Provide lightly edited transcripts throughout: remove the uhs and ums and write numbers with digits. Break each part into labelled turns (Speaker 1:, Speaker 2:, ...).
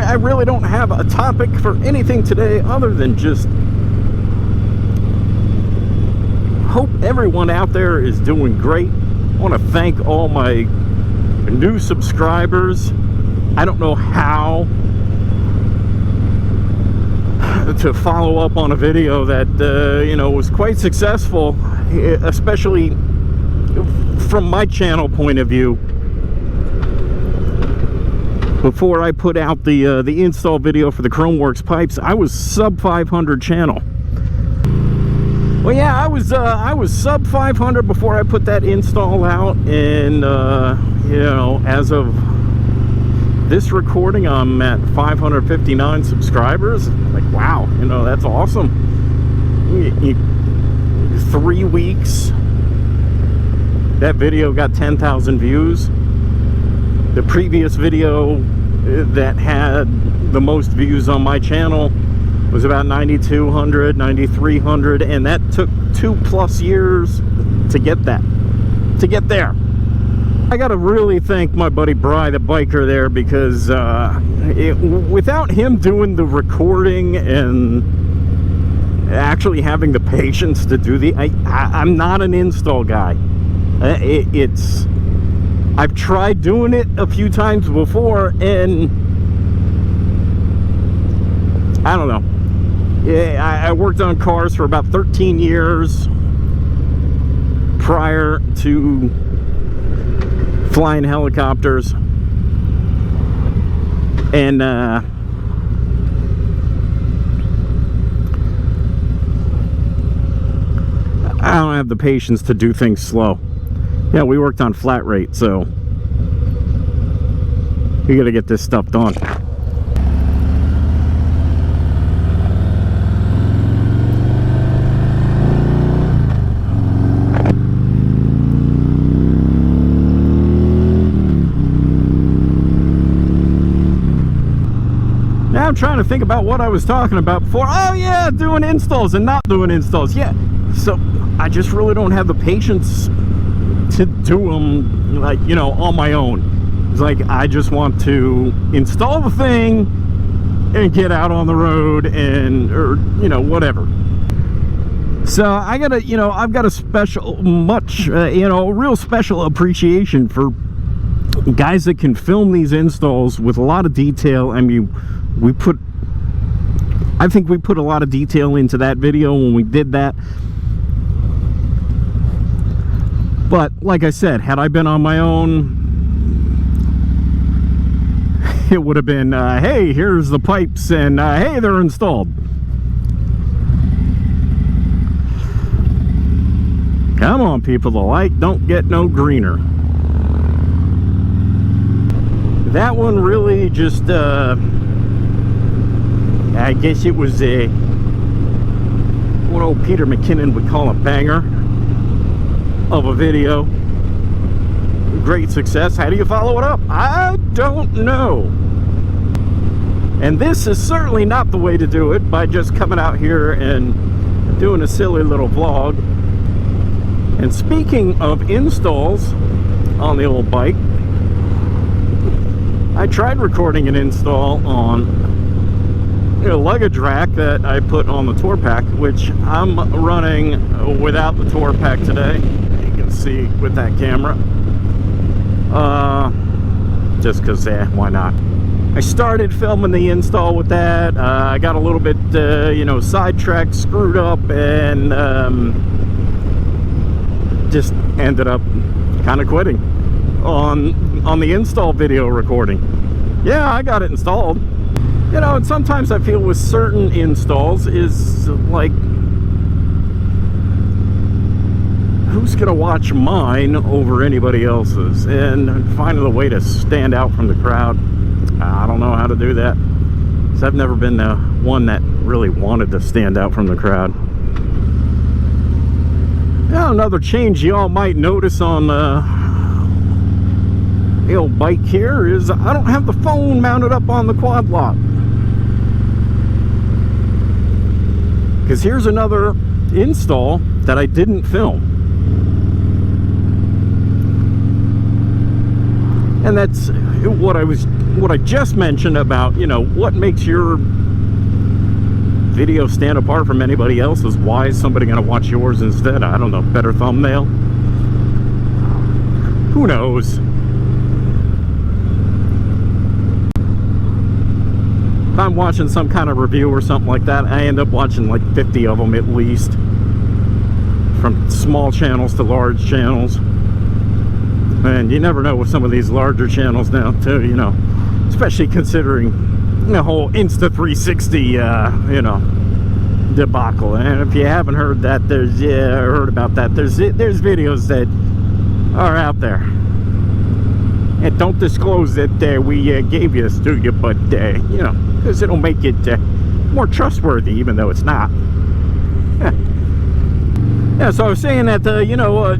Speaker 1: I really don't have a topic for anything today other than just hope everyone out there is doing great. I want to thank all my new subscribers. I don't know how to follow up on a video that you know, was quite successful, especially from my channel point of view. Before I put out the install video for the Chromeworks pipes, I was sub 500 channel. Well, yeah, I was sub 500 before I put that install out, and you know, as of this recording, I'm at 559 subscribers. Like, wow, you know, that's awesome. 3 weeks, that video got 10,000 views. The previous video that had the most views on my channel was about 9,200, 9,300, and that took 2+ years to get that, to get there. I gotta really thank my buddy Bry, the biker there, because without him doing the recording and actually having the patience to do I'm not an install guy. I've tried doing it a few times before, and I don't know. Yeah, I worked on cars for about 13 years prior to flying helicopters, and I don't have the patience to do things slow. Yeah, we worked on flat rate, so we gotta get this stuff done. Now I'm trying to think about what I was talking about before. Oh yeah, doing installs and not doing installs. Yeah, so I just really don't have the patience to do them, like, you know, on my own. It's like, I just want to install the thing and get out on the road, and, or, you know, whatever. So I gotta, you know, I've got a special, you know, real special appreciation for guys that can film these installs with a lot of detail. I mean, I think we put a lot of detail into that video when we did that. But like I said, had I been on my own, it would have been, hey, here's the pipes, and hey, they're installed. Come on, people, the light don't get no greener. That one really just, I guess it was what old Peter McKinnon would call a banger of a video. Great success. How do you follow it up? I don't know. And this is certainly not the way to do it, by just coming out here and doing a silly little vlog. And speaking of installs on the old bike, I tried recording an install on a luggage rack that I put on the tour pack, which I'm running without the tour pack today. You can see with that camera, just because why not. I started filming the install with that. I got a little bit you know, sidetracked, screwed up, and just ended up kind of quitting on the install video recording. Yeah, I got it installed. You know, and sometimes I feel with certain installs is like, who's gonna watch mine over anybody else's? And finding a way to stand out from the crowd, I don't know how to do that, because I've never been the one that really wanted to stand out from the crowd. Now, another change y'all might notice on the old bike here is I don't have the phone mounted up on the quad lock. Because here's another install that I didn't film. And that's, what I just mentioned about, you know, what makes your video stand apart from anybody else's. Why is somebody going to watch yours instead? I don't know, better thumbnail? Who knows? If I'm watching some kind of review or something like that, I end up watching like 50 of them at least, from small channels to large channels. And you never know with some of these larger channels now too, you know, especially considering the whole Insta360 you know, debacle. And if you haven't heard that, heard about that, there's videos that are out there. And don't disclose that we gave you this to you, but you know, because it'll make it more trustworthy, even though it's not. Yeah, so I was saying that, you know,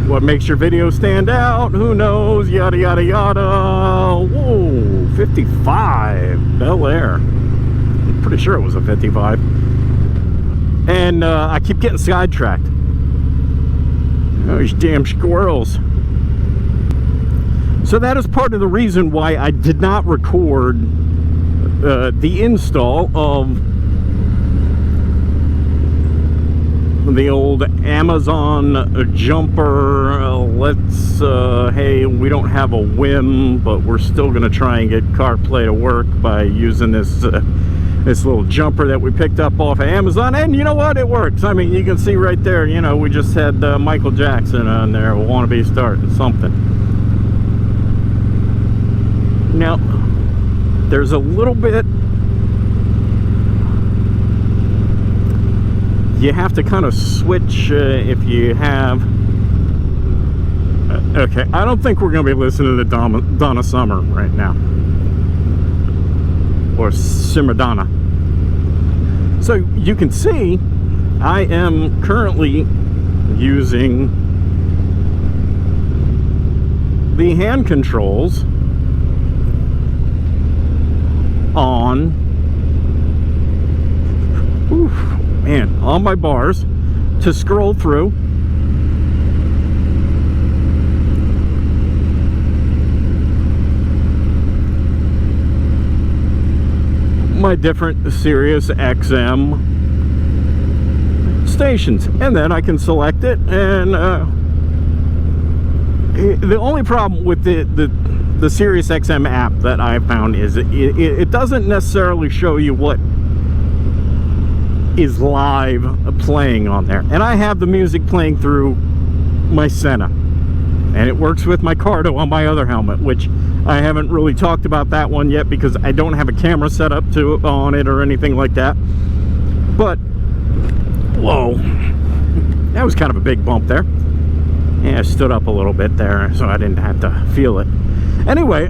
Speaker 1: what makes your video stand out? Who knows? Yada, yada, yada. Whoa, 55. Bel Air. I'm pretty sure it was a 55. And I keep getting sidetracked. Those damn squirrels. So that is part of the reason why I did not record the install of the old Amazon jumper. Hey, we don't have a whim, but we're still going to try and get CarPlay to work by using this this little jumper that we picked up off of Amazon. And you know what? It works. I mean, you can see right there, you know, we just had Michael Jackson on there, Wannabe Starting Something. Now, there's a little bit, you have to kind of switch if you have, okay, I don't think we're going to be listening to Donna Summer right now, or Simmerdonna. So you can see I am currently using the hand controls on, on my bars to scroll through my different Sirius XM stations, and then I can select it. And the only problem with the Sirius XM app that I found is it doesn't necessarily show you what is live playing on there. And I have the music playing through my Sena, and it works with my Cardo on my other helmet, which I haven't really talked about that one yet because I don't have a camera set up on it or anything like that. But whoa, that was kind of a big bump there. Yeah, I stood up a little bit there, so I didn't have to feel it. Anyway,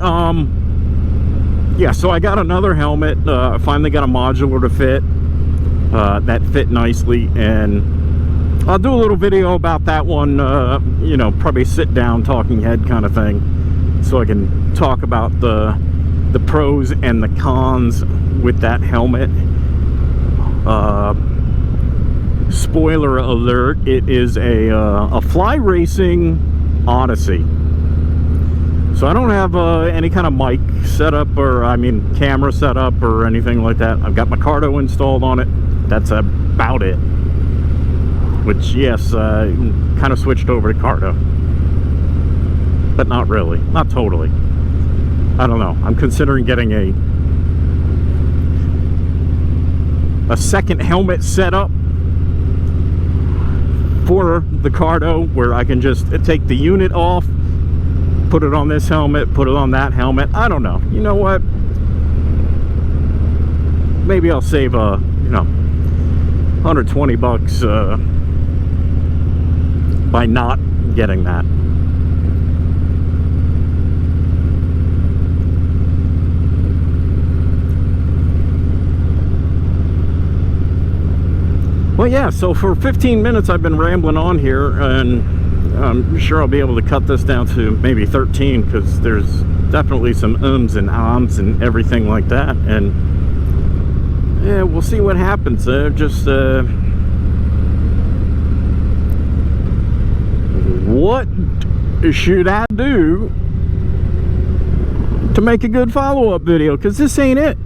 Speaker 1: yeah, so I got another helmet. I finally got a modular to fit. That fit nicely, and I'll do a little video about that one, you know, probably sit down talking head kind of thing, so I can talk about the pros and the cons with that helmet. Spoiler alert, it is a Fly Racing Odyssey. So I don't have any kind of mic setup, or I mean camera setup or anything like that. I've got my Cardo installed on it. That's about it. Which, yes, kind of switched over to Cardo, but not really, not totally. I don't know. I'm considering getting a second helmet setup for the Cardo, where I can just take the unit off, put it on this helmet, put it on that helmet. I don't know. You know what? Maybe I'll save you know, $120 by not getting that. Well, yeah, so for 15 minutes I've been rambling on here, and I'm sure I'll be able to cut this down to maybe 13, because there's definitely some ums and ahs and everything like that. And yeah, we'll see what happens. Just what should I do to make a good follow-up video, because this ain't it.